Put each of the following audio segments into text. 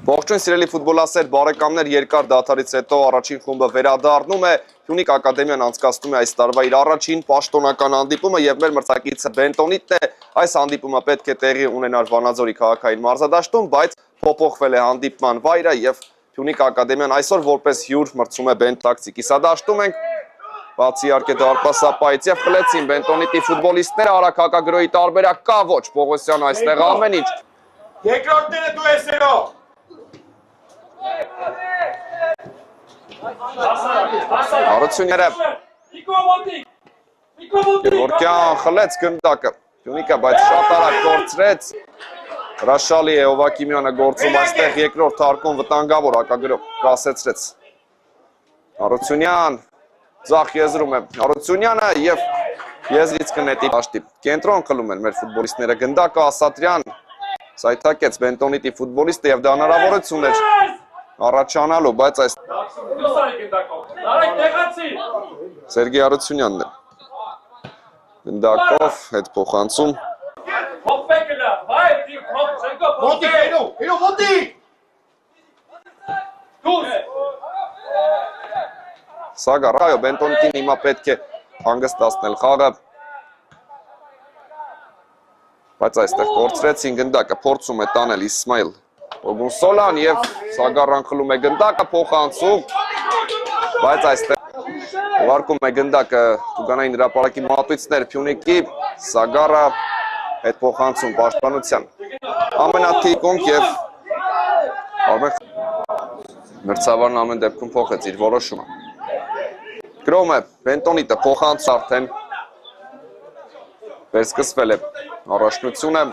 Ողջույն սիրելի ֆուտբոլասեր բարեկամներ, երկար դադարից հետո առաջին խումբը վերադառնում է, Հյունիկ ակադեմիան անցկացնում է այս տարվա իր առաջին պաշտոնական հանդիպումը եւ մեր մրցակիցը Բենտոնիտն է, այս հանդիպումը պետք է տեղի ունենար Վանաձորի քաղաքային մարզադաշտում, բայց փոփոխվել է հանդիպման վայրը եւ Հյունիկ ակադեմիան այսօր որպես հյուր մրցում է Բենտակցի կիսադաշտում ենք, բացի իհարկե դարպասապայից եւ խլեցին Բենտոնիտի ֆուտբոլիստները, արագ հակագրոյի տարբերակ կա, ոչ, Պողոսյան այստեղ ամեն ինչ։ Երկրորդները դու ես երո։ Հարությունները Գևորգյան խլեց գնդակը, Հյունիկը, բայց շատ արագ կորցրեց, հրաշալի է Հովակիմյանը գործում այստեղ երկրորդ հարկում վտանգավոր հակագրով կասեցրեց Հարությունյան, ձախ եզրում է Հարությունյանը և եզրից կնետի պաշտի, կենտրոն խլում են մեր ֆուտբոլիստները, գնդակը Ասատրյան սայթակեց Բենտոնիտի ֆուտբոլիստը և դա հնարավորություն էր առաջանալու, բայց այս Սերգեյ Հարությունյանն է գնդակով հետ փոխանցում Սագար, այո, Բենտոնիտին հիմա պետք է հանգստացնել խաղը բայց այստեղ կորցրեցին գնդակը, փորձում է տանել Իսմայել Օգունսոլան և Սագարան խլում է գնդակը, փոխանցում, բայց այստեղ ուղարկում է գնդակը Տուգանային հրապարակի մատույցներ Հյունիկի, Սագարը հետ փոխանցում պաշտպանության ամենաթիկունք և մրցավարն ամեն դեպքում փոխեց իր որոշումը։ Գրոմ է, Բենտոնիտը փոխանց արդեն վերսկսվել է առաջնությունը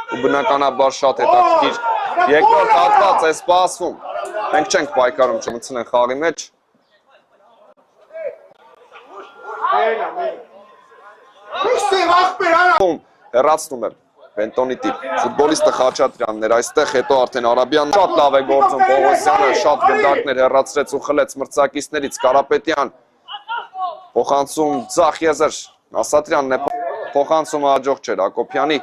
ու բնականաբար շատ հետաքրքիր երկրորդ հատված է սպասվում։ Մենք չենք պայքարում չմցնեն խաղի մեջ։ Հեռացնում է Բենտոնիտի ֆուտբոլիստը Խաչատրյանն էր այստեղ, հետո արդեն Արաբյան շատ լավ է գործում Պողոսյանը, շատ գնդակներ հեռացրեց ու խլեց մրցակիցներից Կարապետյան փոխանցում ձախ եզր Ասատրյանն է փոխանցումը հաջող չէր Հակոբյանի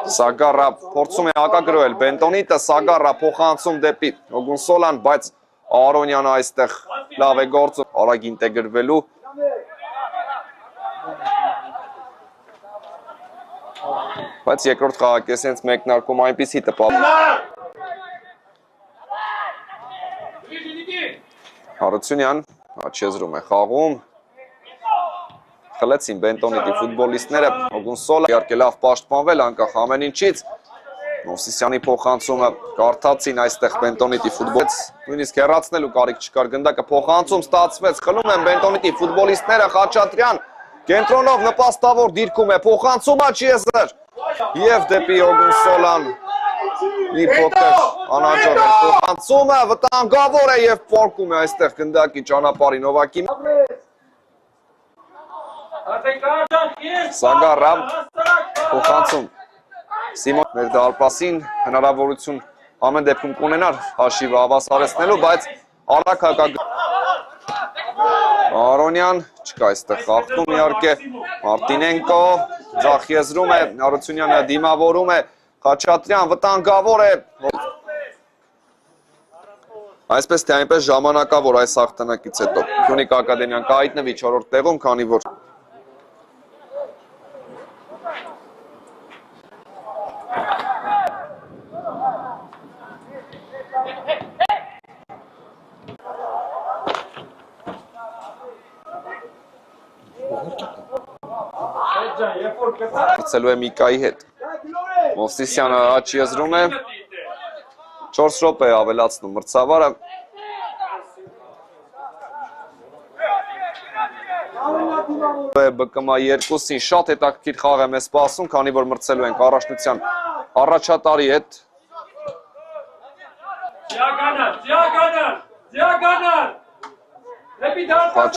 Սագարը փորձում է հակագրոհել Բենտոնիտը, Սագարը փոխանցում դեպի Օգունսոլան, բայց Արոնյանը այստեղ լավ է գործում արագ ինտեգրվելու բայց երկրորդ խաղակեսից մեկնարկում այնպիսի տպավ Հարությունյան աջ եզրում է խաղում խլեցին Բենտոնիտի ֆուտբոլիստները Օգունսոլը իհարկե լավ պաշտպանվել անկախ ամեն ինչից Մովսիսյանի փոխանցումը կարդացին այստեղ Բենտոնիտի ֆուտբոլից նույնիսկ հեռացնելու կարիք չկար գնդակը փոխանցում ստացվեց խլում են Բենտոնիտի ֆուտբոլիստները Խաչատրյան կենտրոնով նպաստավոր դիրքում է փոխանցում աջ եզր և դեպի Օգունսոլան մի փոքր անհաջող է փոխանցումը վտանգավոր է և պոռկում է այստեղ գնդակի ճանապարհին Հովակի Սագարը փոխանցում Սիմոն մեր դարպասին հնարավորություն ամեն դեպքում կունենար հաշիվը հավասարեցնելու, բայց արագ հակագրոհ Արոնյան չկա այստեղ խախտում իհարկե Մարտինենկո ձախ եզրում է Հարությունյանը դիմավորում է Խաչատրյան վտանգավոր է Այսպես թե այնպես ժամանակավոր այս հաղթանակից հետո Հյունիկ ակադեմիան կհայտնվի 4-րդ տեղում, քանի որ Հրցելու է Միկայի հետ Մովսիսյանը աջ եզրում է 4 րոպե է ավելացնում մրցավարը ԲԿՄ 2-ին շատ հետաքրքիր խաղ է մեզ սպասում, քանի որ մրցելու ենք առաջնության առաջատարի հետ